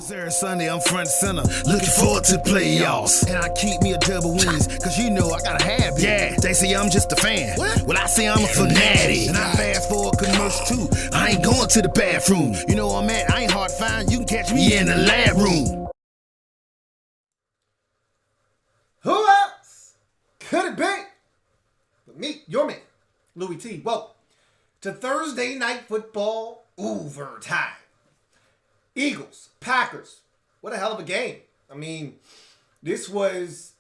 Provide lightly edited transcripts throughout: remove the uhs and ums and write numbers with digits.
Saturday, Sunday, I'm front center, looking forward to playoffs. And I keep me a double wings, cause you know I gotta have it. Yeah, they say I'm just a fan. What? Well, I say I'm a fanatic. And I fast forward commercial too. I ain't going to the bathroom. You know where I'm at, I ain't hard to find. You can catch me in the lab room. Who else could it be but me, your man, Louie T. Welcome to Thursday Night Football Overtime. Eagles, Packers. What a hell of a game. I mean, this was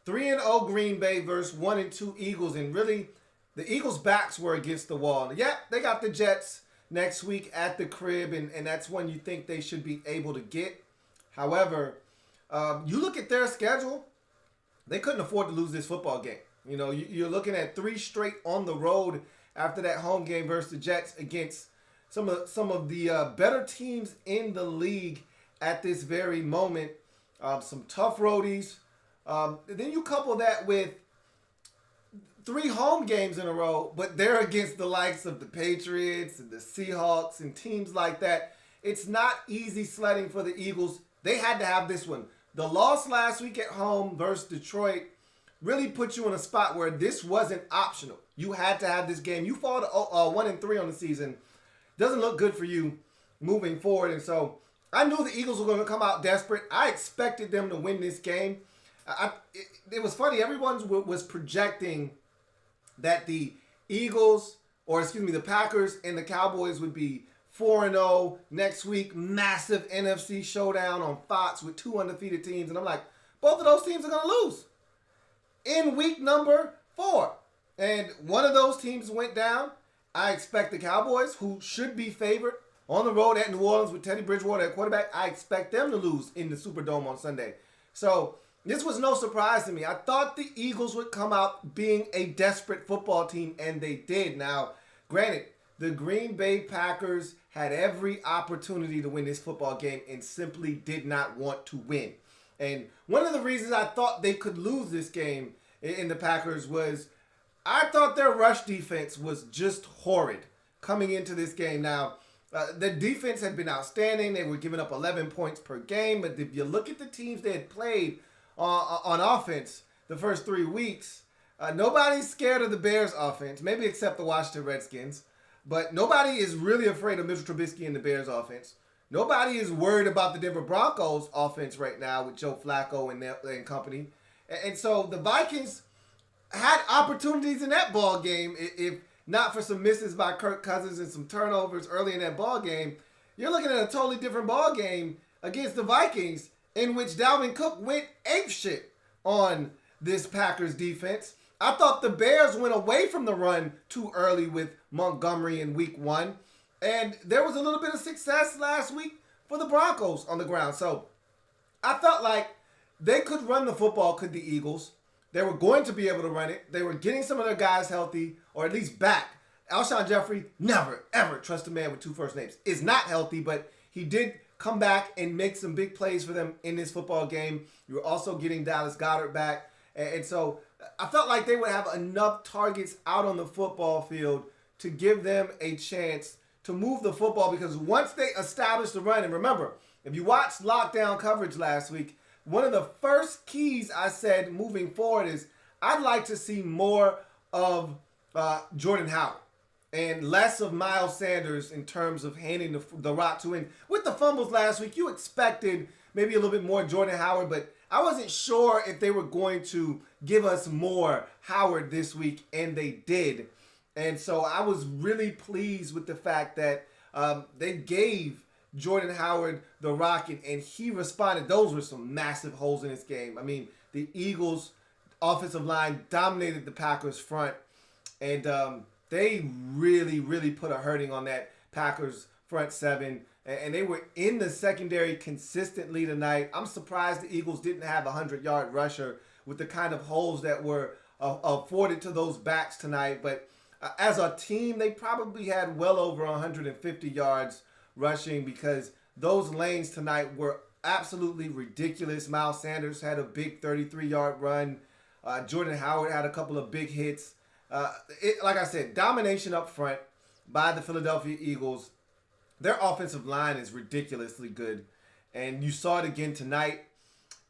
3-0 Green Bay versus 1-2 Eagles, and really, the Eagles' backs were against the wall. Yeah, they got the Jets next week at the crib, and that's when you think they should be able to get. However, you look at their schedule, they couldn't afford to lose this football game. You know, you're looking at 3 straight on the road after that home game versus the Jets against some of the better teams in the league at this very moment. Some tough roadies. Then you couple that with 3 home games in a row, but they're against the likes of the Patriots and the Seahawks and teams like that. It's not easy sledding for the Eagles. They had to have this one. The loss last week at home versus Detroit really put you in a spot where this wasn't optional. You had to have this game. You fall to 1-3 on the season. Doesn't look good for you moving forward. And so I knew the Eagles were going to come out desperate. I expected them to win this game. It was funny. Everyone was projecting that the the Packers and the Cowboys would be 4-0 next week. Massive NFC showdown on Fox with 2 undefeated teams. And I'm like, both of those teams are going to lose in week number 4. And one of those teams went down. I expect the Cowboys, who should be favored on the road at New Orleans with Teddy Bridgewater at quarterback, I expect them to lose in the Superdome on Sunday. So this was no surprise to me. I thought the Eagles would come out being a desperate football team, and they did. Now, granted, the Green Bay Packers had every opportunity to win this football game and simply did not want to win. And one of the reasons I thought they could lose this game in the Packers was I thought their rush defense was just horrid coming into this game. Now, the defense had been outstanding. They were giving up 11 points per game. But if you look at the teams they had played on offense the first 3 weeks, nobody's scared of the Bears' offense, maybe except the Washington Redskins. But nobody is really afraid of Mitchell Trubisky and the Bears' offense. Nobody is worried about the Denver Broncos' offense right now with Joe Flacco and company. And so the Vikings had opportunities in that ball game. If not for some misses by Kirk Cousins and some turnovers early in that ball game, you're looking at a totally different ball game against the Vikings, in which Dalvin Cook went apeshit on this Packers defense. I thought the Bears went away from the run too early with Montgomery in week 1. And there was a little bit of success last week for the Broncos on the ground. So I felt like they could run the football, could the Eagles. They were going to be able to run it. They were getting some of their guys healthy, or at least back. Alshon Jeffrey, never, ever trust a man with 2 first names. Is not healthy, but he did come back and make some big plays for them in this football game. You were also getting Dallas Goedert back. And so I felt like they would have enough targets out on the football field to give them a chance to move the football, because once they establish the run, and remember, if you watched lockdown coverage last week, one of the first keys I said moving forward is I'd like to see more of Jordan Howard and less of Miles Sanders in terms of handing the rock to him. With the fumbles last week, you expected maybe a little bit more Jordan Howard, but I wasn't sure if they were going to give us more Howard this week, and they did. And so I was really pleased with the fact that they gave Jordan Howard the rock, and he responded. Those were some massive holes in this game. I mean, the Eagles' offensive line dominated the Packers' front, and they really, really put a hurting on that Packers front 7. And they were in the secondary consistently tonight. I'm surprised the Eagles didn't have a 100-yard rusher with the kind of holes that were afforded to those backs tonight. But as a team, they probably had well over 150 yards rushing, because those lanes tonight were absolutely ridiculous. Miles Sanders had a big 33-yard run. Jordan Howard had a couple of big hits. Like I said, domination up front by the Philadelphia Eagles. Their offensive line is ridiculously good. And you saw it again tonight.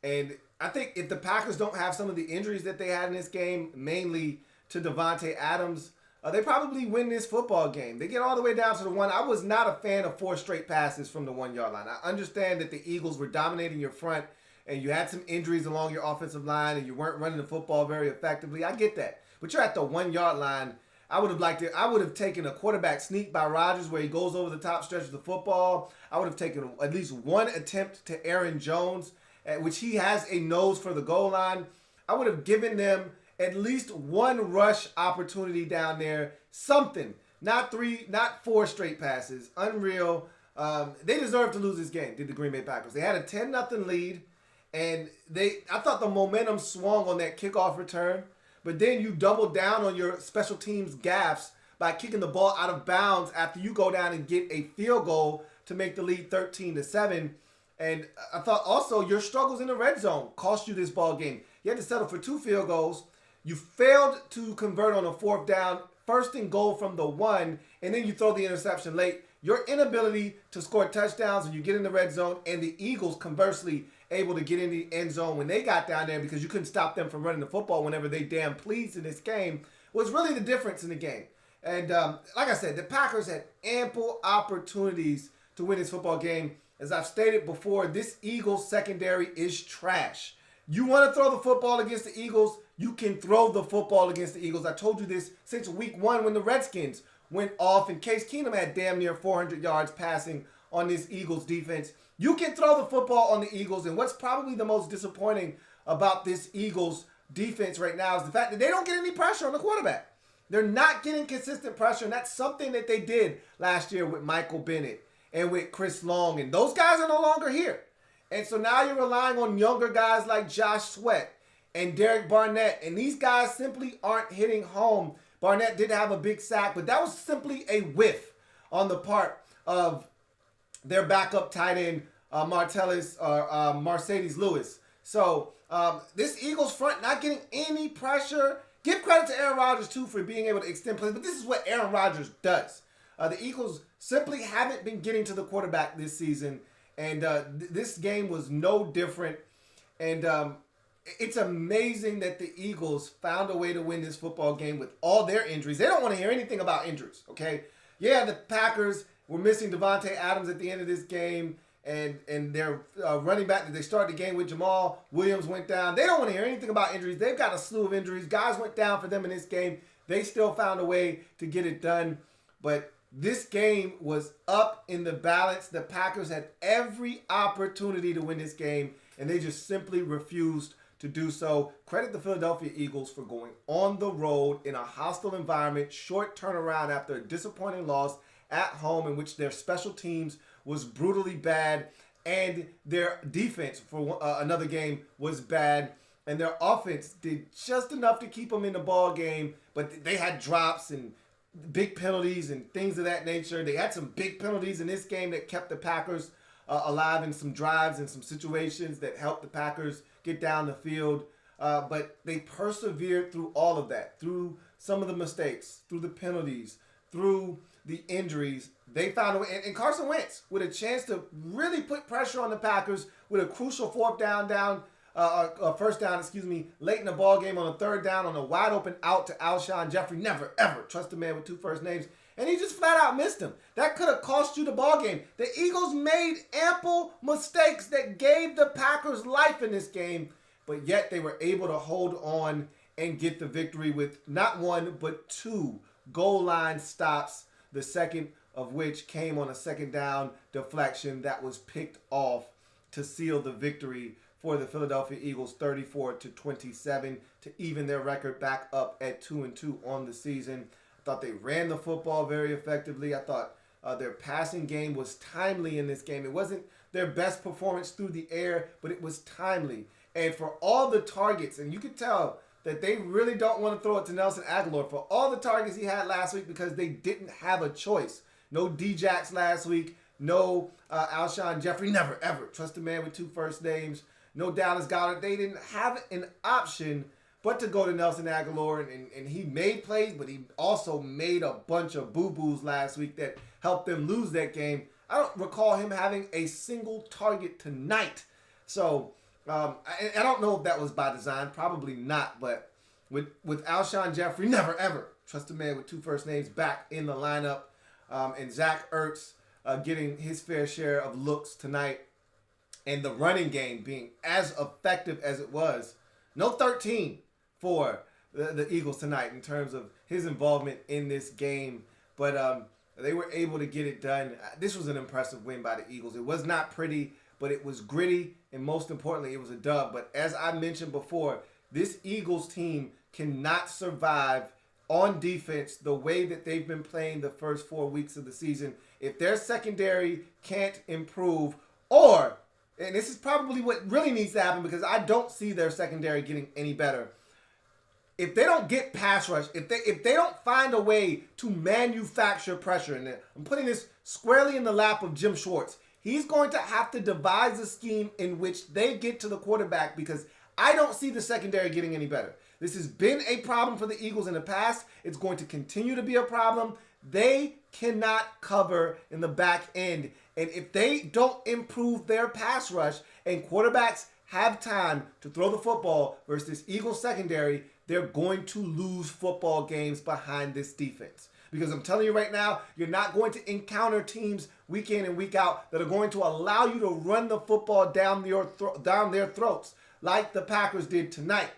And I think if the Packers don't have some of the injuries that they had in this game, mainly to Devontae Adams, they probably win this football game. They get all the way down to the one. I was not a fan of 4 straight passes from the 1 yard line. I understand that the Eagles were dominating your front and you had some injuries along your offensive line and you weren't running the football very effectively. I get that. But you're at the 1 yard line. I would have taken a quarterback sneak by Rodgers where he goes over the top stretch of the football. I would have taken at least one attempt to Aaron Jones, which he has a nose for the goal line. I would have given them at least one rush opportunity down there. Something. Not 4 straight passes. Unreal. They deserve to lose this game, did the Green Bay Packers. They had a 10-0 lead, and I thought the momentum swung on that kickoff return. But then you double down on your special teams gaffes by kicking the ball out of bounds after you go down and get a field goal to make the lead 13-7. And I thought also your struggles in the red zone cost you this ball game. You had to settle for 2 field goals. You failed to convert on a 4th down, 1st and goal from the 1, and then you throw the interception late. Your inability to score touchdowns when you get in the red zone, and the Eagles, conversely, able to get in the end zone when they got down there because you couldn't stop them from running the football whenever they damn pleased in this game, was really the difference in the game. And like I said, the Packers had ample opportunities to win this football game. As I've stated before, this Eagles secondary is trash. You want to throw the football against the Eagles, you can throw the football against the Eagles. I told you this since week 1 when the Redskins went off and Case Keenum had damn near 400 yards passing on this Eagles defense. You can throw the football on the Eagles, and what's probably the most disappointing about this Eagles defense right now is the fact that they don't get any pressure on the quarterback. They're not getting consistent pressure, and that's something that they did last year with Michael Bennett and with Chris Long, and those guys are no longer here. And so now you're relying on younger guys like Josh Sweat and Derek Barnett, and these guys simply aren't hitting home. Barnett did have a big sack, but that was simply a whiff on the part of their backup tight end, Mercedes Lewis. So this Eagles front not getting any pressure. Give credit to Aaron Rodgers, too, for being able to extend plays, but this is what Aaron Rodgers does. The Eagles simply haven't been getting to the quarterback this season, and this game was no different. And it's amazing that the Eagles found a way to win this football game with all their injuries. They don't want to hear anything about injuries, okay? Yeah, the Packers were missing Devontae Adams at the end of this game, and their running back that they started the game with, Jamal Williams, went down. They don't want to hear anything about injuries. They've got a slew of injuries. Guys went down for them in this game. They still found a way to get it done. But this game was up in the balance. The Packers had every opportunity to win this game, and they just simply refused to do so. Credit the Philadelphia Eagles for going on the road in a hostile environment, short turnaround after a disappointing loss at home in which their special teams was brutally bad and their defense for another game was bad, and their offense did just enough to keep them in the ball game, but they had drops and big penalties and things of that nature. They had some big penalties in this game that kept the Packers alive in some drives and some situations that helped the Packers get down the field. But they persevered through all of that, through some of the mistakes, through the penalties, through the injuries. They found a way. And Carson Wentz, with a chance to really put pressure on the Packers with a crucial first down, late in the ball game on a 3rd down on a wide open out to Alshon Jeffrey. Never, ever trust a man with 2 first names. And he just flat out missed him. That could have cost you the ball game. The Eagles made ample mistakes that gave the Packers life in this game, but yet they were able to hold on and get the victory with not 1, but 2 goal line stops, the second of which came on a 2nd down deflection that was picked off to seal the victory for the Philadelphia Eagles 34-27 to even their record back up at 2-2 on the season. I thought they ran the football very effectively. I thought their passing game was timely in this game. It wasn't their best performance through the air, but it was timely. And for all the targets, and you could tell that they really don't want to throw it to Nelson Aguilar for all the targets he had last week because they didn't have a choice. No D-Jacks last week. No Alshon Jeffrey. Never, ever trust a man with 2 first names. No Dallas Goedert. They didn't have an option but to go to Nelson Aguilar. And he made plays, but he also made a bunch of boo-boos last week that helped them lose that game. I don't recall him having a single target tonight. So I don't know if that was by design. Probably not. But with Alshon Jeffrey, never ever trust a man with two first names back in the lineup. And Zach Ertz getting his fair share of looks tonight. And the running game being as effective as it was. No 13 for the Eagles tonight in terms of his involvement in this game. But they were able to get it done. This was an impressive win by the Eagles. It was not pretty, but it was gritty. And most importantly, it was a dub. But as I mentioned before, this Eagles team cannot survive on defense the way that they've been playing the first 4 weeks of the season. If their secondary can't improve, or, and this is probably what really needs to happen because I don't see their secondary getting any better. If they don't get pass rush, if they don't find a way to manufacture pressure, and I'm putting this squarely in the lap of Jim Schwartz, he's going to have to devise a scheme in which they get to the quarterback because I don't see the secondary getting any better. This has been a problem for the Eagles in the past. It's going to continue to be a problem. They cannot cover in the back end. And if they don't improve their pass rush and quarterbacks have time to throw the football versus this Eagles secondary, they're going to lose football games behind this defense. Because I'm telling you right now, you're not going to encounter teams week in and week out that are going to allow you to run the football down their throats like the Packers did tonight.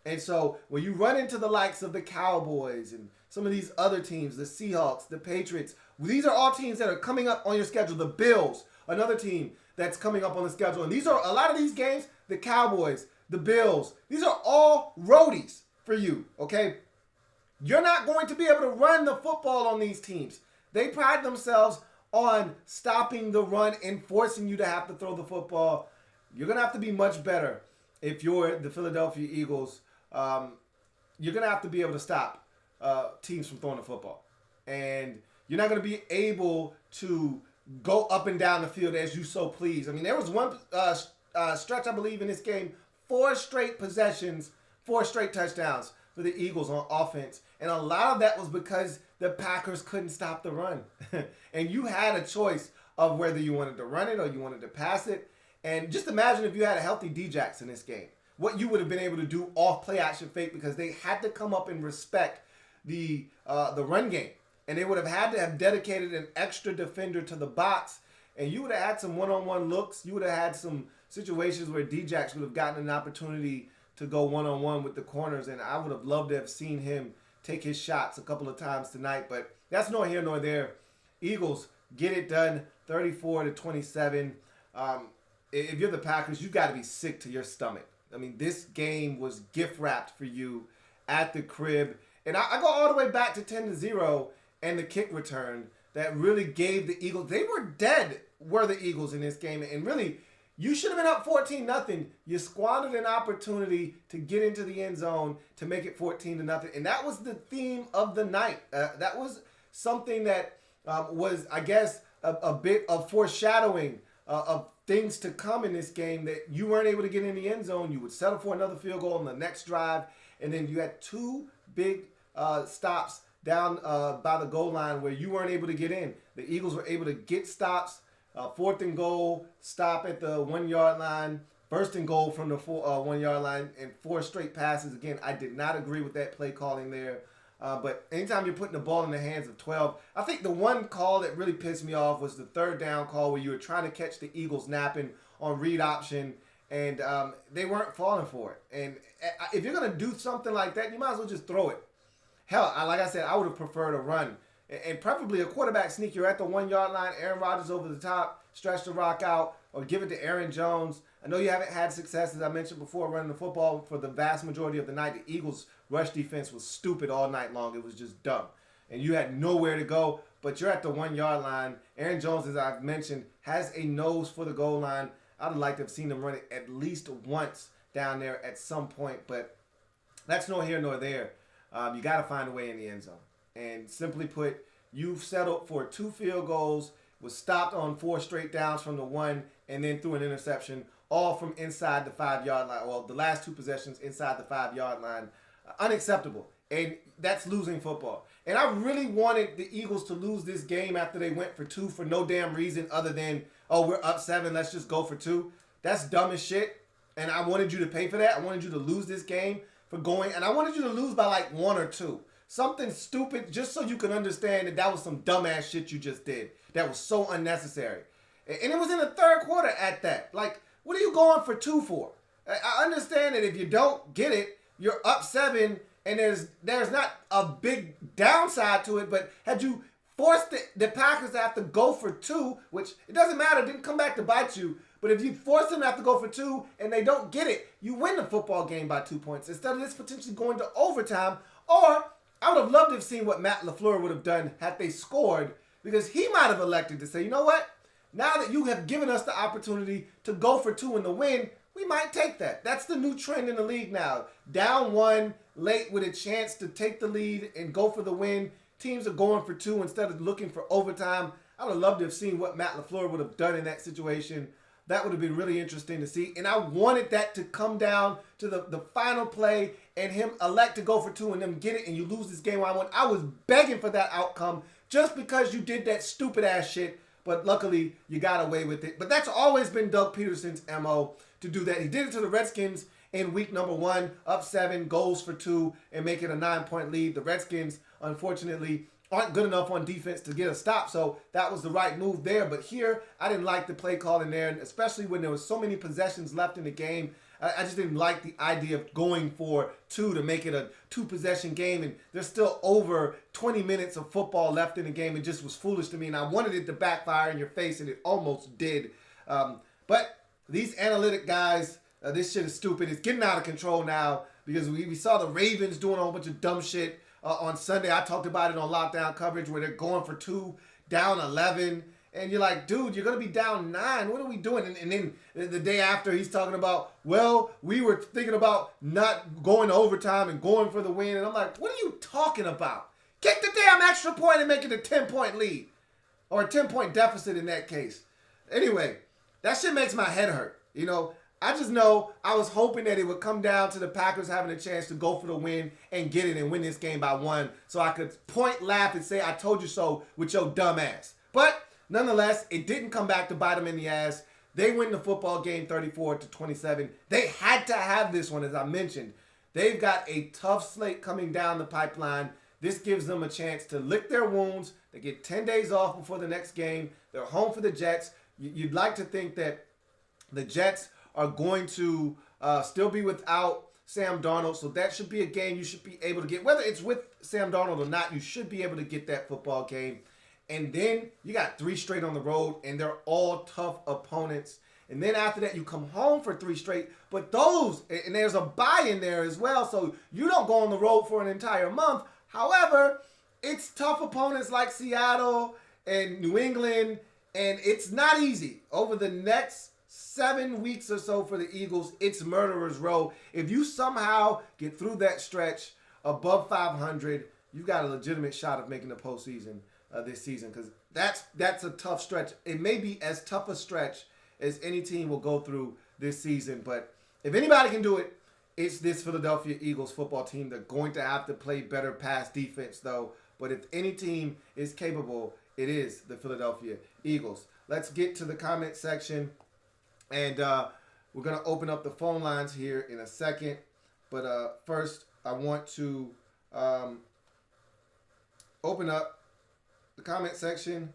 And so when you run into the likes of the Cowboys and some of these other teams, the Seahawks, the Patriots, these are all teams that are coming up on your schedule. The Bills, another team that's coming up on the schedule. And these are a lot of these games, the Cowboys, the Bills, these are all roadies for you, okay? You're not going to be able to run the football on these teams. They pride themselves on stopping the run and forcing you to have to throw the football. You're going to have to be much better if you're the Philadelphia Eagles. You're going to have to be able to stop teams from throwing the football. And you're not going to be able to go up and down the field as you so please. I mean, there was one stretch, I believe, in this game, 4 straight possessions, 4 straight touchdowns for the Eagles on offense. And a lot of that was because the Packers couldn't stop the run. And you had a choice of whether you wanted to run it or you wanted to pass it. And just imagine if you had a healthy Djax in this game, what you would have been able to do off play action fake, because they had to come up and respect the run game. And they would have had to have dedicated an extra defender to the box. And you would have had some one-on-one looks. You would have had some situations where Djax would have gotten an opportunity to go one-on-one with the corners. And I would have loved to have seen him take his shots a couple of times tonight. But that's nor here nor there. Eagles get it done 34-27. If you're the Packers, you got to be sick to your stomach. I mean, this game was gift-wrapped for you at the crib. And I go all the way back to 10-0 and the kick return that really gave the Eagles. They were dead, were the Eagles in this game. And really, you should have been up 14-0. You squandered an opportunity to get into the end zone to make it 14-0. And that was the theme of the night. That was something that was, I guess, a bit of foreshadowing of things to come in this game, that you weren't able to get in the end zone. You would settle for another field goal on the next drive. And then you had 2 big stops down by the goal line where you weren't able to get in. The Eagles were able to get stops. 4th and goal, stop at the 1-yard line. 1st and goal from the 1-yard line, and 4 straight passes. Again, I did not agree with that play calling there. But anytime you're putting the ball in the hands of 12, I think the one call that really pissed me off was the 3rd down call where you were trying to catch the Eagles napping on read option, and they weren't falling for it. And if you're going to do something like that, you might as well just throw it. Hell, like I said, I would have preferred a run. And preferably a quarterback sneak. You're at the 1-yard line, Aaron Rodgers over the top, stretch the rock out, or give it to Aaron Jones. I know you haven't had success, as I mentioned before, running the football for the vast majority of the night. The Eagles' rush defense was stupid all night long. It was just dumb. And you had nowhere to go, but you're at the 1-yard line. Aaron Jones, as I've mentioned, has a nose for the goal line. I'd have liked to have seen him run it at least once down there at some point, but that's nor here nor there. You got to find a way in the end zone. And simply put, you've settled for 2 field goals, was stopped on 4 straight downs from the 1, and then threw an interception, all from inside the 5-yard line. Well, the last 2 possessions inside the 5-yard line. Unacceptable. and that's losing football. And I really wanted the Eagles to lose this game after they went for 2 for no damn reason other than, oh, we're up 7, let's just go for 2. That's dumb as shit. And I wanted you to pay for that. I wanted you to lose this game for going, and I wanted you to lose by like 1 or 2. Something stupid, just so you can understand that was some dumbass shit you just did. That was so unnecessary. And it was in the third quarter at that. Like, what are you going for 2 for? I understand that if you don't get it, you're up 7, and there's not a big downside to it, but had you forced the Packers to have to go for 2, which it doesn't matter, it didn't come back to bite you, but if you force them to have to go for 2 and they don't get it, you win the football game by 2 points instead of this potentially going to overtime. Or I would have loved to have seen what Matt LaFleur would have done had they scored, because he might have elected to say, you know what? Now that you have given us the opportunity to go for 2 in the win, we might take that. That's the new trend in the league now. Down 1, late with a chance to take the lead and go for the win. Teams are going for 2 instead of looking for overtime. I would have loved to have seen what Matt LaFleur would have done in that situation. That would have been really interesting to see. And I wanted that to come down to the final play and him elect to go for 2 and them get it and you lose this game by 1. I was begging for that outcome just because you did that stupid ass shit. But luckily, you got away with it. But that's always been Doug Peterson's MO, to do that. He did it to the Redskins in week number 1, up 7, goes for 2, and make it a 9-point lead. The Redskins, unfortunately, aren't good enough on defense to get a stop, so that was the right move there. But here, I didn't like the play calling there, and especially when there was so many possessions left in the game. I just didn't like the idea of going for 2 to make it a 2-possession game, and there's still over 20 minutes of football left in the game. It just was foolish to me, and I wanted it to backfire in your face, and it almost did. But these analytic guys, this shit is stupid. It's getting out of control now because we saw the Ravens doing a whole bunch of dumb shit on Sunday. I talked about it on Lockdown Coverage where they're going for 2, down 11. And you're like, dude, you're going to be down 9. What are we doing? And then the day after, he's talking about, well, we were thinking about not going to overtime and going for the win. And I'm like, what are you talking about? Kick the damn extra point and make it a 10-point lead. Or a 10-point deficit in that case. Anyway, that shit makes my head hurt. You know, I just know I was hoping that it would come down to the Packers having a chance to go for the win and get it and win this game by 1. So I could point, laugh, and say, I told you so with your dumb ass. But nonetheless, it didn't come back to bite them in the ass. They win the football game 34-27. They had to have this one, as I mentioned. They've got a tough slate coming down the pipeline. This gives them a chance to lick their wounds. They get 10 days off before the next game. They're home for the Jets. You'd like to think that the Jets are going to still be without Sam Darnold, so that should be a game you should be able to get. Whether it's with Sam Darnold or not, you should be able to get that football game. And then you got 3 straight on the road, and they're all tough opponents. And then after that, you come home for 3 straight. But and there's a bye in there as well, so you don't go on the road for an entire month. However, it's tough opponents like Seattle and New England, and it's not easy. Over the next 7 weeks or so for the Eagles, it's murderer's row. If you somehow get through that stretch above 500, you've got a legitimate shot of making the postseason this season, because that's a tough stretch. It may be as tough a stretch as any team will go through this season, but if anybody can do it, it's this Philadelphia Eagles football team. They're going to have to play better pass defense, though. But if any team is capable, it is the Philadelphia Eagles. Let's get to the comment section, and we're going to open up the phone lines here in a second. But first, I want to open up the comment section,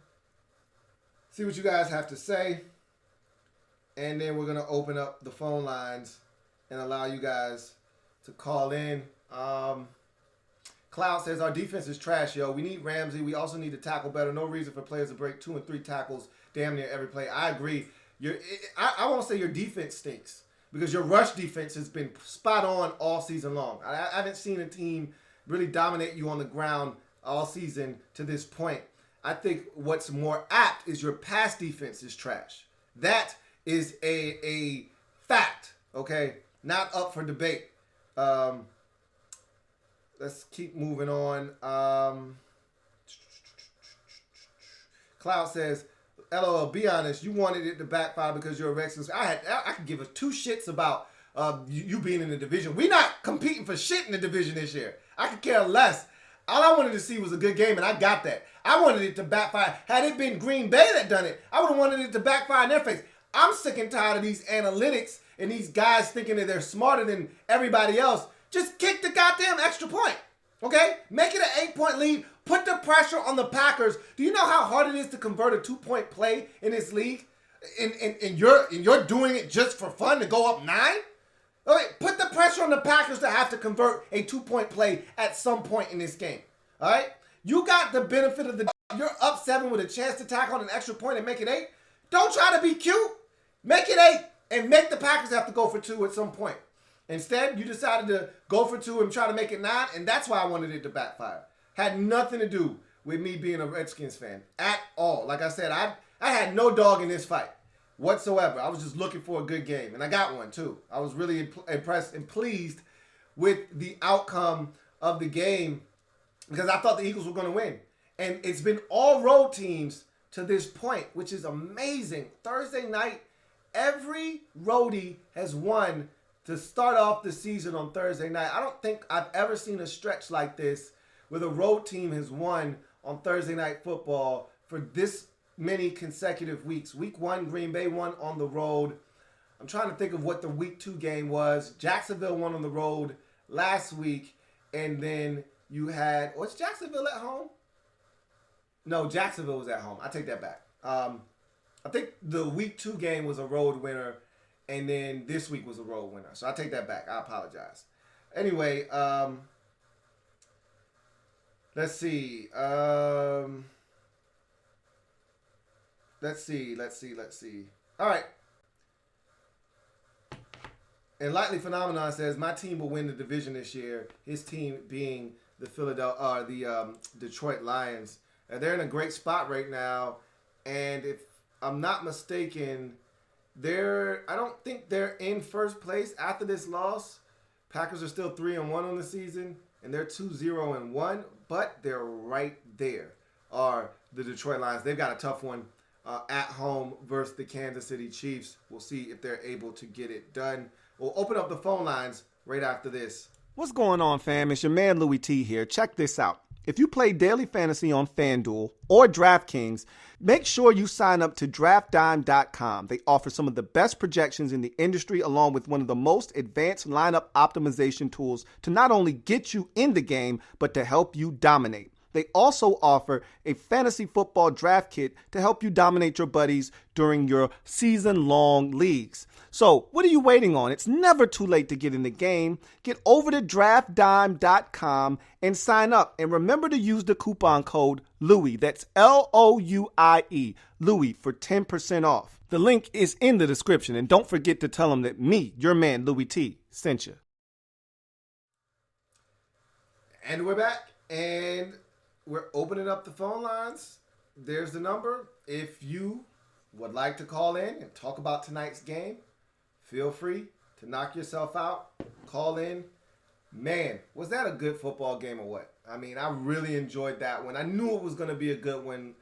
see what you guys have to say, and then we're going to open up the phone lines and allow you guys to call in. Cloud says, our defense is trash, yo. We need Ramsey. We also need to tackle better. No reason for players to break 2 and 3 tackles damn near every play. I agree. I won't say your defense stinks, because your rush defense has been spot on all season long. I haven't seen a team really dominate you on the ground all season to this point. I think what's more apt is your pass defense is trash. That is a fact, okay? Not up for debate. Let's keep moving on. Cloud says, LOL, be honest, you wanted it to backfire because you're a Redskins. I could give a 2 shits about you being in the division. We're not competing for shit in the division this year. I could care less. All I wanted to see was a good game, and I got that. I wanted it to backfire. Had it been Green Bay that done it, I would have wanted it to backfire in their face. I'm sick and tired of these analytics and these guys thinking that they're smarter than everybody else. Just kick the goddamn extra point, okay? Make it an 8-point lead. Put the pressure on the Packers. Do you know how hard it is to convert a 2-point play in this league? And you're doing it just for fun to go up 9? Okay, put the pressure on the Packers to have to convert a 2-point play at some point in this game. All right? You got the benefit of the... You're up 7 with a chance to tack on an extra point and make it 8. Don't try to be cute. Make it 8 and make the Packers have to go for 2 at some point. Instead, you decided to go for 2 and try to make it 9, and that's why I wanted it to backfire. Had nothing to do with me being a Redskins fan at all. Like I said, I had no dog in this fight whatsoever. I was just looking for a good game, and I got one too. I was really impressed and pleased with the outcome of the game because I thought the Eagles were going to win. And it's been all road teams to this point, which is amazing. Thursday night, every roadie has won to start off the season on Thursday night. I don't think I've ever seen a stretch like this where the road team has won on Thursday night football for this many consecutive weeks. Week 1, Green Bay won on the road. I'm trying to think of what the week 2 game was. Jacksonville won on the road last week. And then you had, was Jacksonville at home? No, Jacksonville was at home. I take that back. I think the week 2 game was a road winner. And then this week was a road winner. So I take that back. I apologize. Anyway, let's see. Let's see. All right. And Lightly Phenomenon says, my team will win the division this year. His team being the Detroit Lions. And they're in a great spot right now. And if I'm not mistaken, I don't think they're in first place after this loss. Packers are still 3-1 on the season. And they're 2-0-1. But they're right there are the Detroit Lions. They've got a tough one. At home versus the Kansas City Chiefs. We'll see if they're able to get it done. We'll open up the phone lines right after this. What's going on, fam? It's your man Louie T here. Check this out. If you play daily fantasy on FanDuel or DraftKings, make sure you sign up to DraftDime.com. They offer some of the best projections in the industry along with one of the most advanced lineup optimization tools to not only get you in the game, but to help you dominate. They also offer a fantasy football draft kit to help you dominate your buddies during your season-long leagues. So, what are you waiting on? It's never too late to get in the game. Get over to draftdime.com and sign up. And remember to use the coupon code Louie. That's Louie, Louie, for 10% off. The link is in the description. And don't forget to tell them that me, your man Louie T, sent you. And we're back. And we're opening up the phone lines. There's the number. If you would like to call in and talk about tonight's game, feel free to knock yourself out. Call in. Man, was that a good football game or what? I mean, I really enjoyed that one. I knew it was going to be a good one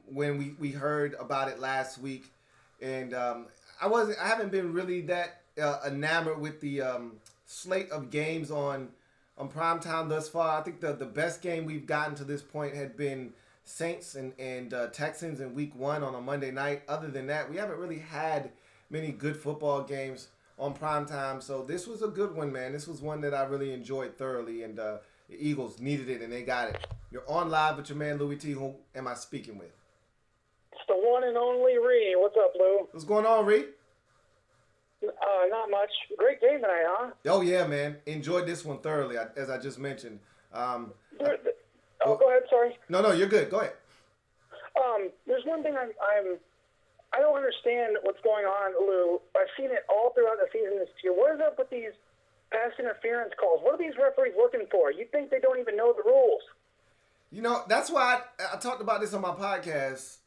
when we heard about it last week. And I haven't been really that enamored with the slate of games on primetime thus far. I think the best game we've gotten to this point had been Saints and Texans in week 1 on a Monday night. Other than that, we haven't really had many good football games on primetime. So this was a good one, man. This was one that I really enjoyed thoroughly, and the Eagles needed it, and they got it. You're on live with your man Louie T. Who am I speaking with? It's the one and only Ree. What's up, Lou? What's going on, Ree? Not much. Great game tonight, huh? Oh, yeah, man. Enjoyed this one thoroughly, as I just mentioned. Go ahead, sorry. No, you're good. Go ahead. There's one thing I don't understand what's going on, Lou. I've seen it all throughout the season this year. What is up with these pass interference calls? What are these referees looking for? You think they don't even know the rules? You know, that's why I talked about this on my podcast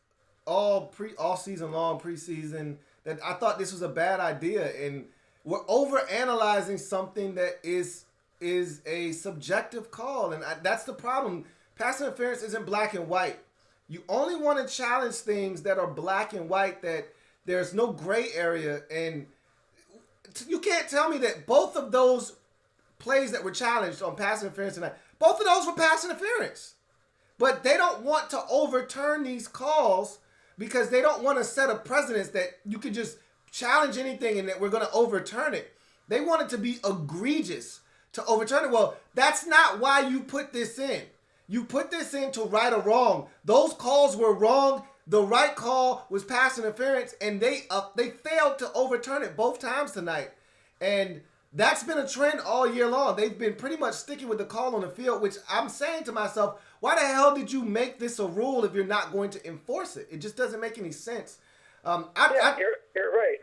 all season long, preseason, that I thought this was a bad idea, and we're overanalyzing something that is a subjective call, and that's the problem. Pass interference isn't black and white. You only want to challenge things that are black and white, that there's no gray area. And you can't tell me that both of those plays that were challenged on pass interference tonight, both of those were pass interference. But they don't want to overturn these calls because they don't want to set a precedence that you can just challenge anything and that we're going to overturn it. They want it to be egregious to overturn it. Well, that's not why you put this in. You put this in to right or wrong. Those calls were wrong. The right call was pass interference, and they failed to overturn it both times tonight. And that's been a trend all year long. They've been pretty much sticking with the call on the field, which I'm saying to myself, why the hell did you make this a rule if you're not going to enforce it? It just doesn't make any sense. You're right.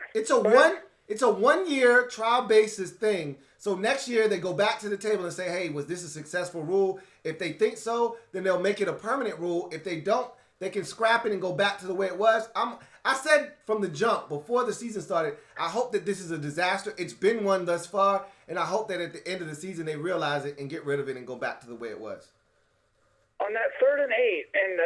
It's a 1 year trial basis thing. So next year they go back to the table and say, hey, was this a successful rule? If they think so, then they'll make it a permanent rule. If they don't, they can scrap it and go back to the way it was. I said from the jump, before the season started, I hope that this is a disaster. It's been one thus far, and I hope that at the end of the season they realize it and get rid of it and go back to the way it was. On that 3rd and 8 and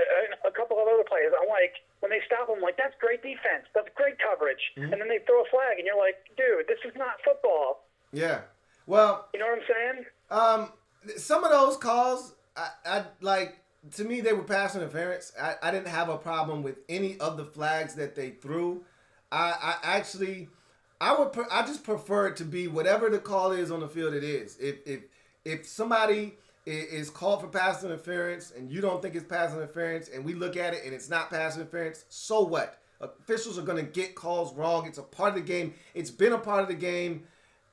a couple of other plays, I'm like, when they stop them, like, that's great defense. That's great coverage. Mm-hmm. And then they throw a flag, and you're like, dude, this is not football. Yeah. Well, you know what I'm saying? Some of those calls, I like, to me, they were pass interference. I didn't have a problem with any of the flags that they threw. I just prefer it to be whatever the call is on the field. It is. If somebody is called for pass interference and you don't think it's pass interference, and we look at it and it's not pass interference, so what? Officials are going to get calls wrong. It's a part of the game. It's been a part of the game.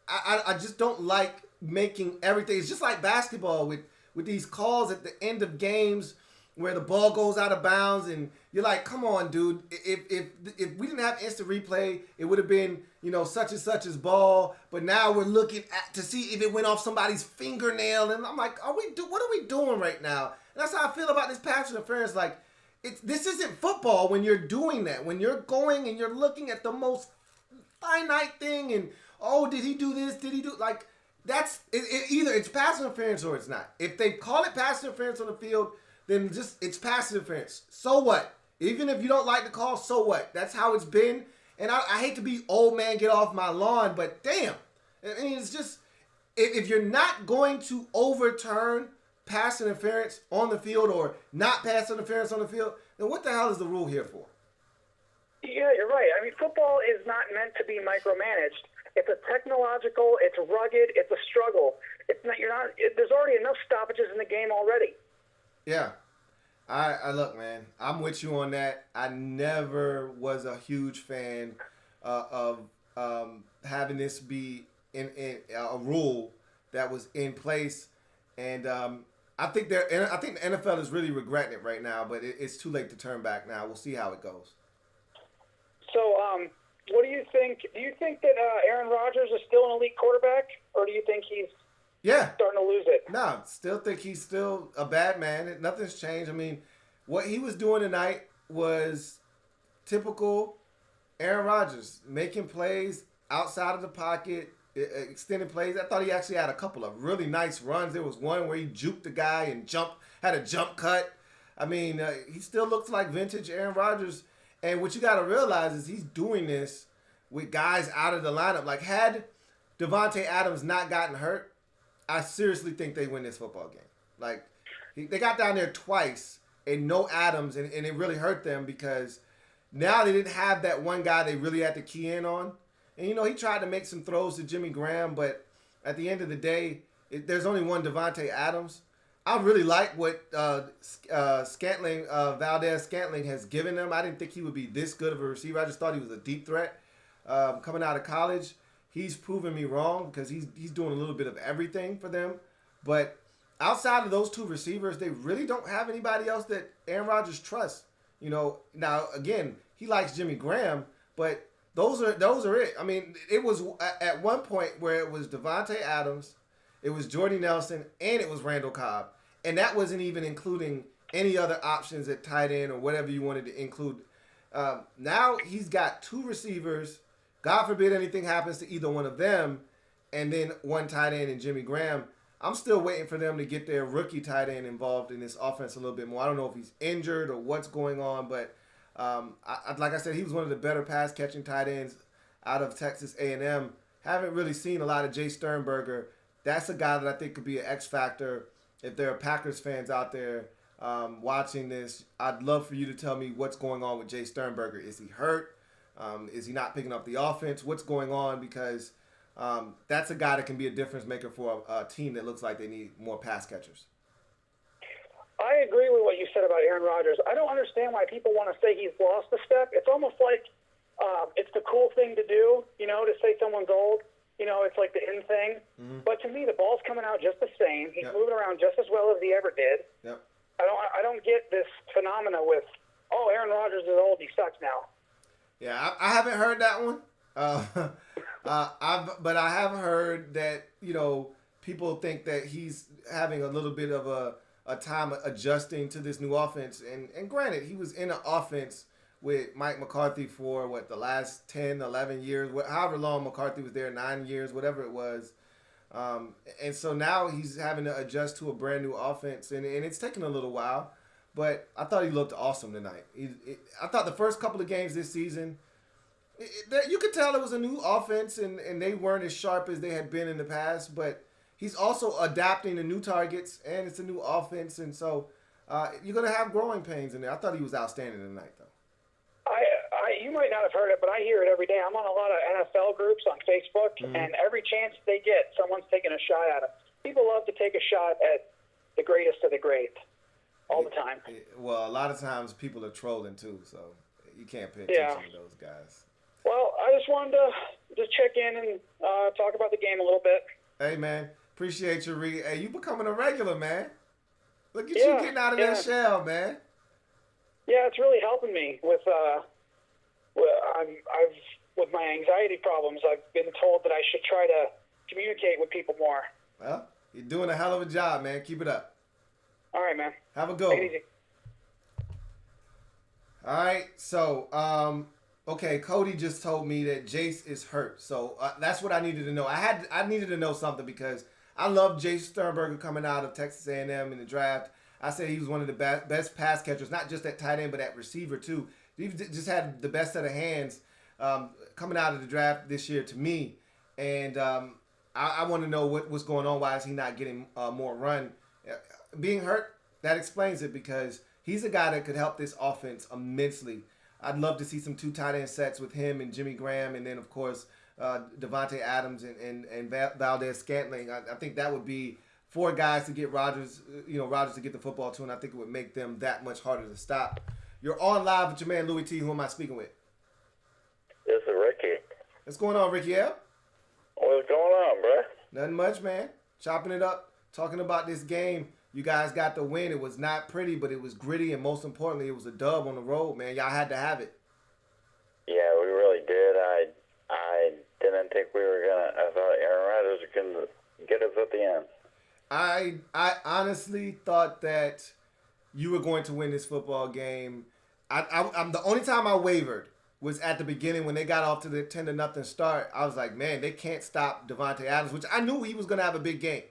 I just don't like making everything. It's just like basketball with these calls at the end of games where the ball goes out of bounds and you're like, come on, dude. If we didn't have instant replay, it would have been, such and such's ball. But now we're looking to see if it went off somebody's fingernail. And I'm like, what are we doing right now? And that's how I feel about this pass interference. Like, this isn't football when you're doing that. When you're going and you're looking at the most finite thing and, oh, did he do this? Did he do, like, that's either it's pass interference or it's not. If they call it pass interference on the field, then just it's pass interference. So what? Even if you don't like the call, so what? That's how it's been. And I hate to be old man, get off my lawn, but damn. I mean, it's just, if you're not going to overturn pass interference on the field or not pass interference on the field, then what the hell is the rule here for? Yeah, you're right. I mean, football is not meant to be micromanaged. It's a technological, it's rugged, it's a struggle. There's already enough stoppages in the game already. Yeah. I look, man, I'm with you on that. I never was a huge fan of having this be in a rule that was in place. And I think the NFL is really regretting it right now, but it's too late to turn back now. We'll see how it goes. So, what do you think? Do you think that Aaron Rodgers is still an elite quarterback, or do you think he's starting to lose it? No, still think he's still a bad man. Nothing's changed. I mean, what he was doing tonight was typical Aaron Rodgers, making plays outside of the pocket, extended plays. I thought he actually had a couple of really nice runs. There was one where he juked the guy and had a jump cut. I mean, he still looks like vintage Aaron Rodgers. And what you got to realize is he's doing this with guys out of the lineup. Like, had Devontae Adams not gotten hurt, I seriously think they win this football game. Like, they got down there twice and no Adams, and it really hurt them because now they didn't have that one guy they really had to key in on. And, he tried to make some throws to Jimmy Graham, but at the end of the day, there's only one Devontae Adams. I really like what Valdez-Scantling has given them. I didn't think he would be this good of a receiver. I just thought he was a deep threat coming out of college. He's proven me wrong because he's doing a little bit of everything for them. But outside of those two receivers, they really don't have anybody else that Aaron Rodgers trusts. Now, again, he likes Jimmy Graham, but those are it. I mean, it was at one point where it was Devontae Adams, it was Jordy Nelson, and it was Randall Cobb. And that wasn't even including any other options at tight end or whatever you wanted to include. Now he's got two receivers. God forbid anything happens to either one of them, and then one tight end and Jimmy Graham. I'm still waiting for them to get their rookie tight end involved in this offense a little bit more. I don't know if he's injured or what's going on, but like I said, he was one of the better pass-catching tight ends out of Texas A&M. haven't really seen a lot of Jay Sternberger. That's a guy that I think could be an X factor. If there are Packers fans out there watching this, I'd love for you to tell me what's going on with Jay Sternberger. Is he hurt? Is he not picking up the offense? What's going on? Because that's a guy that can be a difference maker for a team that looks like they need more pass catchers. I agree with what you said about Aaron Rodgers. I don't understand why people want to say he's lost a step. It's almost like it's the cool thing to do, to say someone's old. It's like the in thing. Mm-hmm. But to me, the ball's coming out just the same. He's moving around just as well as he ever did. Yep. I don't get this phenomena with, Aaron Rodgers is old, he sucks now. Yeah, I haven't heard that one. But I have heard that, people think that he's having a little bit of a time adjusting to this new offense. And granted, he was in an offense with Mike McCarthy for, the last 10, 11 years, however long McCarthy was there, 9 years, whatever it was. And so now he's having to adjust to a brand new offense, and it's taken a little while. But I thought he looked awesome tonight. I thought the first couple of games this season, you could tell it was a new offense, and they weren't as sharp as they had been in the past. But he's also adapting to new targets, and it's a new offense. And so you're going to have growing pains in there. I thought he was outstanding tonight, though. You might not have heard it, but I hear it every day. I'm on a lot of NFL groups on Facebook, and every chance they get, someone's taking a shot at him. People love to take a shot at the greatest of the great all the time. Well, a lot of times people are trolling, too, so you can't pay attention to those guys. Well, I just wanted to just check in and talk about the game a little bit. Hey, man. Appreciate you, Reed. Hey, you becoming a regular, man. Look at you getting out of that shell, man. Yeah, it's really helping me with with my anxiety problems. I've been told that I should try to communicate with people more. Well, you're doing a hell of a job, man. Keep it up. All right, man. Have a good one. All right, so okay, Cody just told me that Jace is hurt, so that's what I needed to know. I needed to know something because I love Jace Sternberger coming out of Texas A&M in the draft. I said he was one of the best pass catchers, not just at tight end, but at receiver too. He just had the best set of hands coming out of the draft this year to me. And I want to know what's going on. Why is he not getting more run? Being hurt, that explains it because he's a guy that could help this offense immensely. I'd love to see some 2 tight end sets with him and Jimmy Graham, and then, of course, Devontae Adams and Valdez Scantling. I think that would be 4 guys to get Rodgers to get the football to, and I think it would make them that much harder to stop. You're on live with your man, Louie T. Who am I speaking with? This is Ricky. What's going on, Ricky L? What's going on, bro? Nothing much, man. Chopping it up, talking about this game. You guys got the win. It was not pretty, but it was gritty, and most importantly, it was a dub on the road, man. Y'all had to have it. Yeah, we really did. I didn't think we were going to. I thought Aaron Rodgers was going to get us at the end. I honestly thought that you were going to win this football game. I'm the only time I wavered was at the beginning when they got off to the 10-0 start. I was like, man, they can't stop Devontae Adams, which I knew he was going to have a big game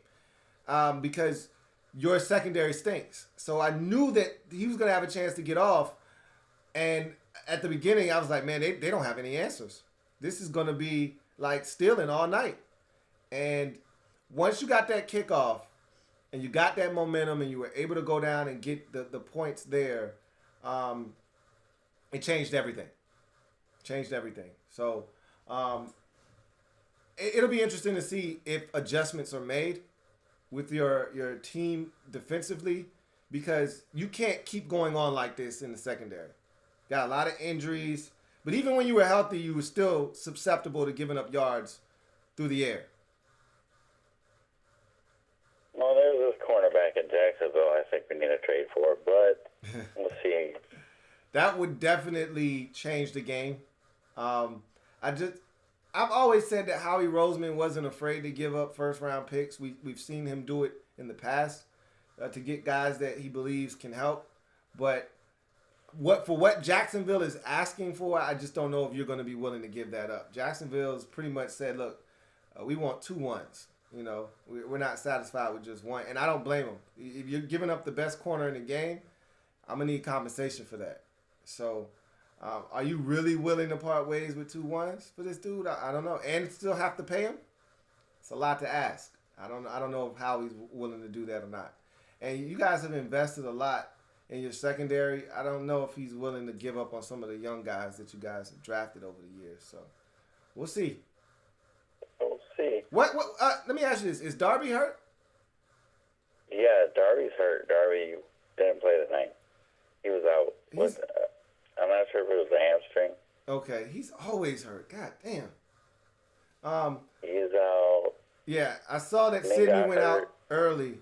because your secondary stinks. So I knew that he was going to have a chance to get off. And at the beginning, I was like, man, they don't have any answers. This is going to be like stealing all night. And once you got that kickoff and you got that momentum and you were able to go down and get the points there, it changed everything. So it'll be interesting to see if adjustments are made with your team defensively because you can't keep going on like this in the secondary. Got a lot of injuries, but even when you were healthy, you were still susceptible to giving up yards through the air. Well, there's this cornerback in Jacksonville I think we need to trade for, but we'll see. That would definitely change the game. I've always said that Howie Roseman wasn't afraid to give up first-round picks. We've seen him do it in the past to get guys that he believes can help. But what Jacksonville is asking for, I just don't know if you're going to be willing to give that up. Jacksonville's pretty much said, look, we want 2 ones. You know, we're not satisfied with just one. And I don't blame them. If you're giving up the best corner in the game, I'm going to need compensation for that. So Are you really willing to part ways with 2 1s for this dude? I don't know, and still have to pay him. It's a lot to ask. I don't know how he's willing to do that or not. And you guys have invested a lot in your secondary. I don't know if he's willing to give up on some of the young guys that you guys have drafted over the years. So we'll see. We'll see. What? Let me ask you this: is Darby hurt? Yeah, Darby's hurt. Darby didn't play tonight. He was out. I'm not sure if it was a hamstring. Okay, he's always hurt. God damn. He's out. Yeah, I saw that Sydney went out early.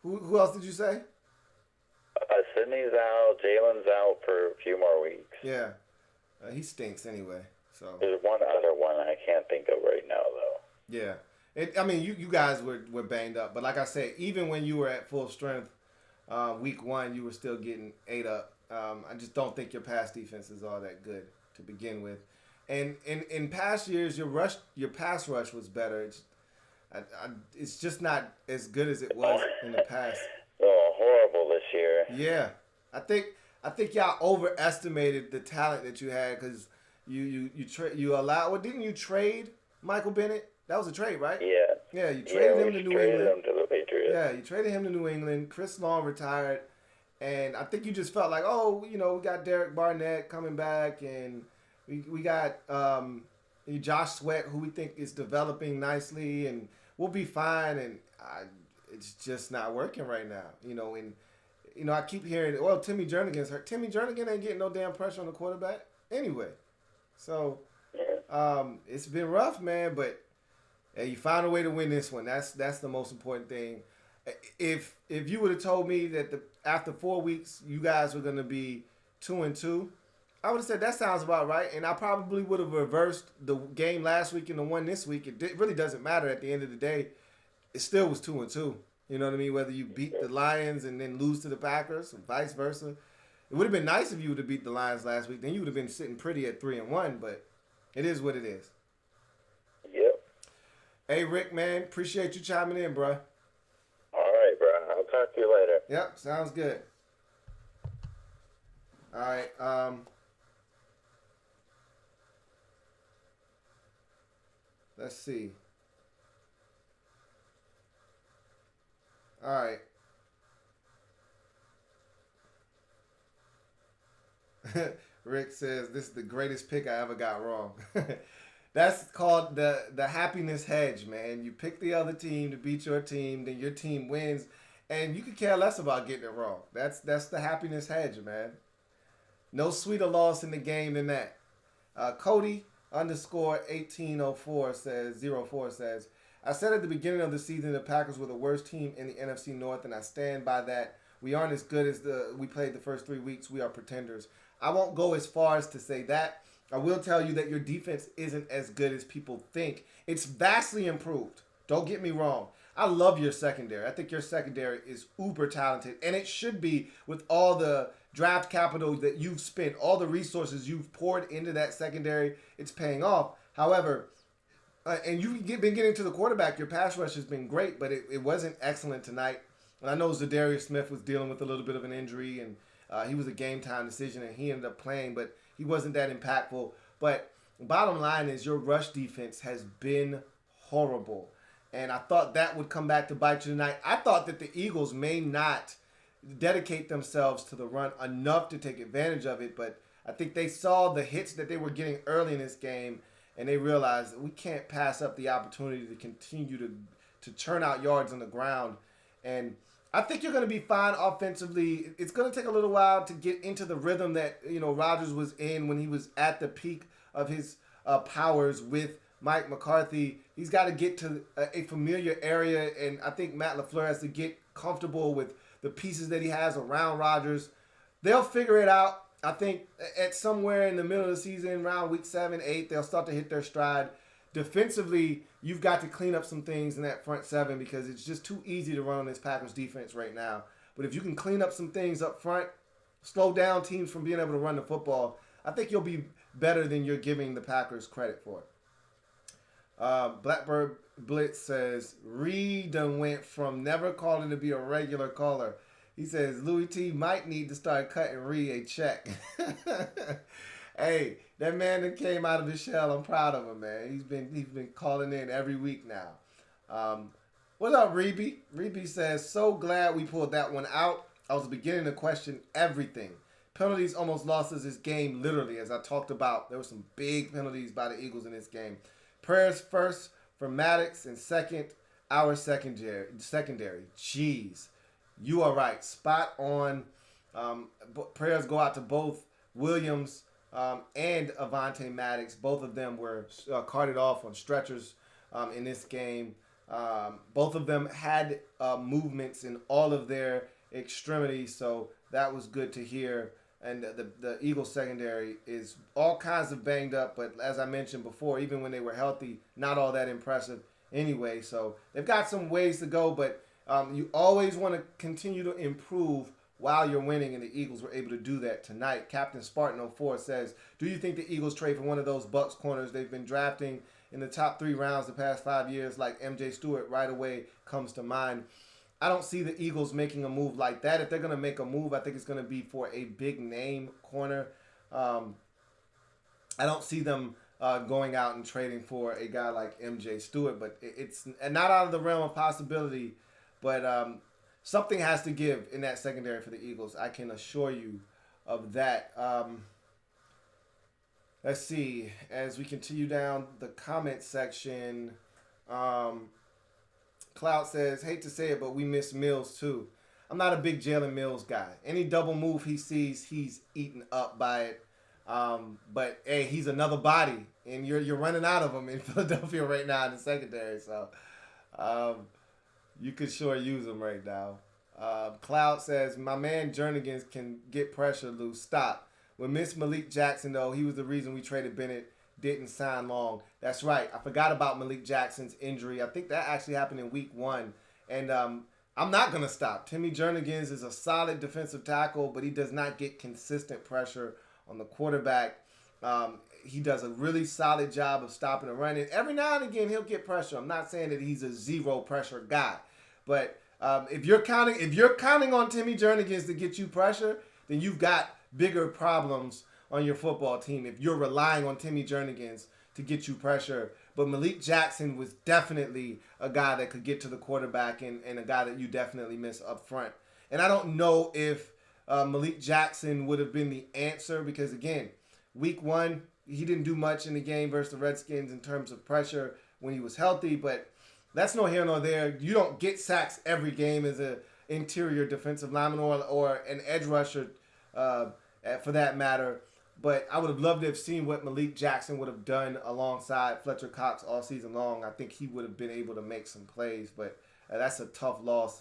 Who else did you say? Sydney's out. Jalen's out for a few more weeks. Yeah, he stinks anyway. So there's one other one I can't think of right now, though. Yeah. You guys were banged up, but like I said, even when you were at full strength, week 1, you were still getting ate up. I just don't think your pass defense is all that good to begin with. And in past years, your pass rush was better. It's just not as good as it was in the past. Oh, horrible this year. Yeah, I think y'all overestimated the talent that you had because you allowed. Well, didn't you trade Michael Bennett? That was a trade, right? Yeah. Yeah, you traded him to New England. Him to the Patriots. Yeah, you traded him to New England. Chris Long retired, and I think you just felt like, we got Derek Barnett coming back, and we got Josh Sweat, who we think is developing nicely, and we'll be fine. And it's just not working right now, And I keep hearing, Timmy Jernigan's hurt. Timmy Jernigan ain't getting no damn pressure on the quarterback anyway. So it's been rough, man, but. Hey, you found a way to win this one. That's the most important thing. If you would have told me that after 4 weeks you guys were gonna be 2-2, I would have said that sounds about right, and I probably would have reversed the game last week and the one this week. It really doesn't matter at the end of the day. It still was 2-2. You know what I mean? Whether you beat the Lions and then lose to the Packers, or vice versa. It would have been nice if you would have beat the Lions last week. Then you would have been sitting pretty at 3-1. But it is what it is. Yep. Hey, Rick, man, appreciate you chiming in, bro. All right, bro. I'll talk to you later. Yep, sounds good. All right. Let's see. All right. Rick says, this is the greatest pick I ever got wrong. That's called the happiness hedge, man. You pick the other team to beat your team, then your team wins, and you could care less about getting it wrong. That's the happiness hedge, man. No sweeter loss in the game than that. Cody _1804 says, I said at the beginning of the season the Packers were the worst team in the NFC North, and I stand by that. We aren't as good as we played the first 3 weeks. We are pretenders. I won't go as far as to say that. I will tell you that your defense isn't as good as people think. It's vastly improved. Don't get me wrong. I love your secondary. I think your secondary is uber talented, and it should be with all the draft capital that you've spent, all the resources you've poured into that secondary. It's paying off. However, and you've been getting to the quarterback. Your pass rush has been great, but it wasn't excellent tonight. And I know Zadarius Smith was dealing with a little bit of an injury, and he was a game-time decision, and he ended up playing, but he wasn't that impactful. But bottom line is your rush defense has been horrible. And I thought that would come back to bite you tonight. I thought that the Eagles may not dedicate themselves to the run enough to take advantage of it, but I think they saw the hits that they were getting early in this game, and they realized that we can't pass up the opportunity to continue to churn out yards on the ground. And I think you're going to be fine offensively. It's going to take a little while to get into the rhythm that Rodgers was in when he was at the peak of his powers with Mike McCarthy. He's got to get to a familiar area, and I think Matt LaFleur has to get comfortable with the pieces that he has around Rodgers. They'll figure it out. I think at somewhere in the middle of the season, around week 7, 8, they'll start to hit their stride. Defensively, you've got to clean up some things in that front seven because it's just too easy to run on this Packers defense right now. But if you can clean up some things up front, slow down teams from being able to run the football, I think you'll be better than you're giving the Packers credit for. Blackbird Blitz says, Reed done went from never calling to be a regular caller. He says Louie T might need to start cutting Ree a check. Hey, that man that came out of his shell, I'm proud of him, man. He's been calling in every week now. What up, Reeby? Reeby says, so glad we pulled that one out. I was beginning to question everything. Penalties almost lost us this game, literally, as I talked about. There were some big penalties by the Eagles in this game. Prayers first for Maddox, and second, our secondary. Jeez. You are right. Spot on. Prayers go out to both Williams and Avonte Maddox. Both of them were carted off on stretchers in this game. Both of them had movements in all of their extremities, so that was good to hear. And the Eagles secondary is all kinds of banged up, but as I mentioned before, even when they were healthy, not all that impressive anyway. So they've got some ways to go, but you always want to continue to improve while you're winning, and the Eagles were able to do that tonight. Captain Spartan 04 says, do you think the Eagles trade for one of those Bucs corners they've been drafting in the top 3 rounds the past 5 years, like MJ Stewart right away comes to mind? I don't see the Eagles making a move like that. If they're going to make a move, I think it's going to be for a big name corner. I don't see them going out and trading for a guy like MJ Stewart, but it's not out of the realm of possibility. But something has to give in that secondary for the Eagles. I can assure you of that. Let's see. As we continue down the comment section, Cloud says, hate to say it, but we miss Mills too. I'm not a big Jalen Mills guy. Any double move he sees, he's eaten up by it. But hey, he's another body, and you're running out of him in Philadelphia right now in the secondary. So you could sure use him right now. Cloud says, my man Jernigan can get pressure loose. Stop. We miss Malik Jackson, though. He was the reason we traded Bennett. Didn't sign long. That's right. I forgot about Malik Jackson's injury. I think that actually happened in week 1. And I'm not going to stop. Timmy Jernigan is a solid defensive tackle, but he does not get consistent pressure on the quarterback. He does a really solid job of stopping the run. And every now and again, he'll get pressure. I'm not saying that he's a zero pressure guy. But if you're counting on Timmy Jernigan to get you pressure, then you've got bigger problems on your football team if you're relying on Timmy Jernigan to get you pressure. But Malik Jackson was definitely a guy that could get to the quarterback and a guy that you definitely miss up front. And I don't know if Malik Jackson would have been the answer because, again, week 1, he didn't do much in the game versus the Redskins in terms of pressure when he was healthy. But that's no here nor there. You don't get sacks every game as an interior defensive lineman or an edge rusher for that matter. But I would have loved to have seen what Malik Jackson would have done alongside Fletcher Cox all season long. I think he would have been able to make some plays. But that's a tough loss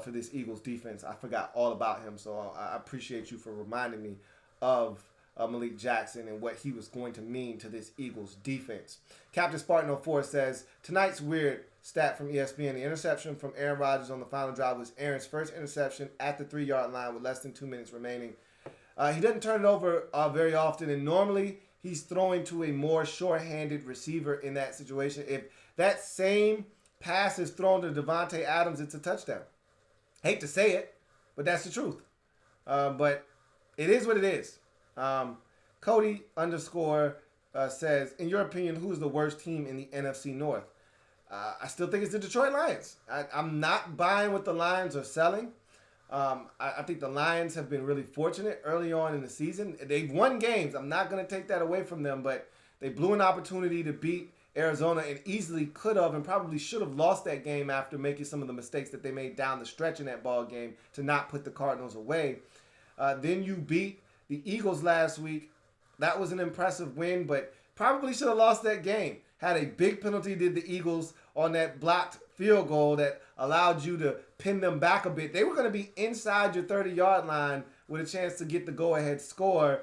for this Eagles defense. I forgot all about him, so I appreciate you for reminding me of Malik Jackson and what he was going to mean to this Eagles defense. Captain Spartan 04 says, tonight's weird stat from ESPN. The interception from Aaron Rodgers on the final drive was Aaron's first interception at the 3-yard line with less than 2 minutes remaining. He doesn't turn it over very often, and normally he's throwing to a more sure-handed receiver in that situation. If that same pass is thrown to Devontae Adams, it's a touchdown. Hate to say it, but that's the truth. But it is what it is. Cody _ says, in your opinion, who's the worst team in the NFC North? I still think it's the Detroit Lions. I'm not buying what the Lions are selling. I think the Lions have been really fortunate early on in the season. They've won games. I'm not going to take that away from them, but they blew an opportunity to beat Arizona and easily could have and probably should have lost that game after making some of the mistakes that they made down the stretch in that ball game to not put the Cardinals away. Then you beat the Eagles last week. That was an impressive win, but probably should have lost that game. Had a big penalty, did the Eagles, on that blocked field goal that allowed you to pin them back a bit. They were going to be inside your 30-yard line with a chance to get the go-ahead score.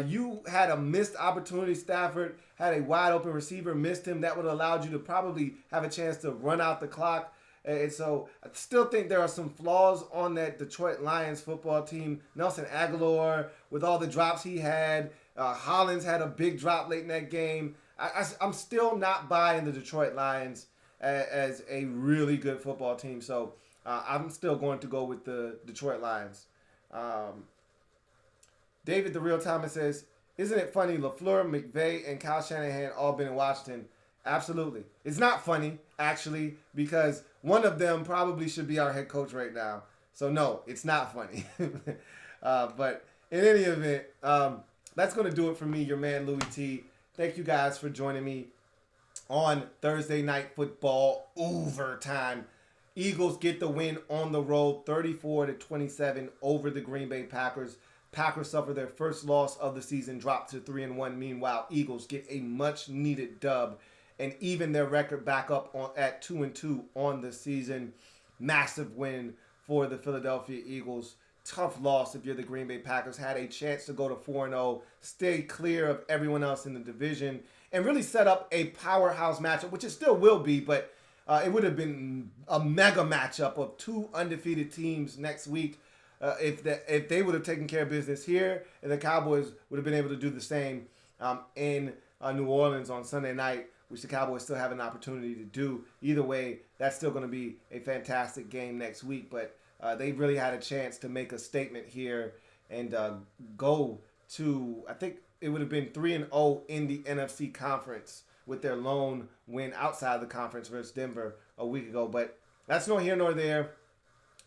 You had a missed opportunity. Stafford had a wide-open receiver, missed him. That would have allowed you to probably have a chance to run out the clock. And so I still think there are some flaws on that Detroit Lions football team. Nelson Aguilar, with all the drops he had. Hollins had a big drop late in that game. I'm still not buying the Detroit Lions as a really good football team. So I'm still going to go with the Detroit Lions. David the Real Timer says, isn't it funny LaFleur, McVay, and Kyle Shanahan all been in Washington? Absolutely. It's not funny, actually, because one of them probably should be our head coach right now. So, no, it's not funny. But in any event, that's going to do it for me, your man, Louie T. Thank you guys for joining me on Thursday Night Football overtime. Eagles get the win on the road, 34-27 over the Green Bay Packers. Packers suffer their first loss of the season, drop to 3-1. Meanwhile, Eagles get a much-needed dub and even their record back up at 2-2 on the season. Massive win for the Philadelphia Eagles. Tough loss if you're the Green Bay Packers. Had a chance to go to 4-0, stay clear of everyone else in the division, and really set up a powerhouse matchup, which it still will be, but it would have been a mega matchup of two undefeated teams next week if they would have taken care of business here, and the Cowboys would have been able to do the same in New Orleans on Sunday night, which the Cowboys still have an opportunity to do. Either way, that's still going to be a fantastic game next week, but they really had a chance to make a statement here and go to, I think it would have been 3-0 in the NFC conference with their lone win outside the conference versus Denver a week ago. But that's nor here nor there.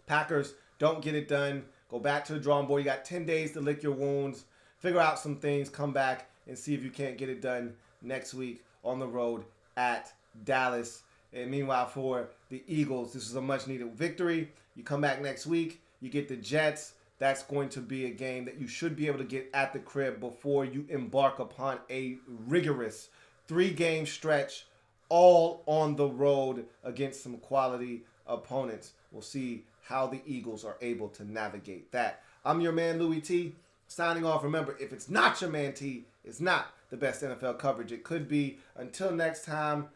Packers don't get it done. Go back to the drawing board. You got 10 days to lick your wounds, figure out some things, come back and see if you can't get it done next week on the road at Dallas. And meanwhile, for the Eagles, this is a much-needed victory. You come back next week, you get the Jets. That's going to be a game that you should be able to get at the crib before you embark upon a rigorous 3-game stretch all on the road against some quality opponents. We'll see how the Eagles are able to navigate that. I'm your man, Louie T, signing off. Remember, if it's not your man T, it's not the best NFL coverage it could be. Until next time,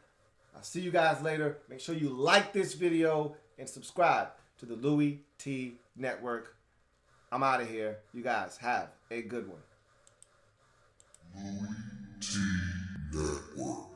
I'll see you guys later. Make sure you like this video and subscribe to the Louie T Network. I'm out of here. You guys have a good one. Louie T Network.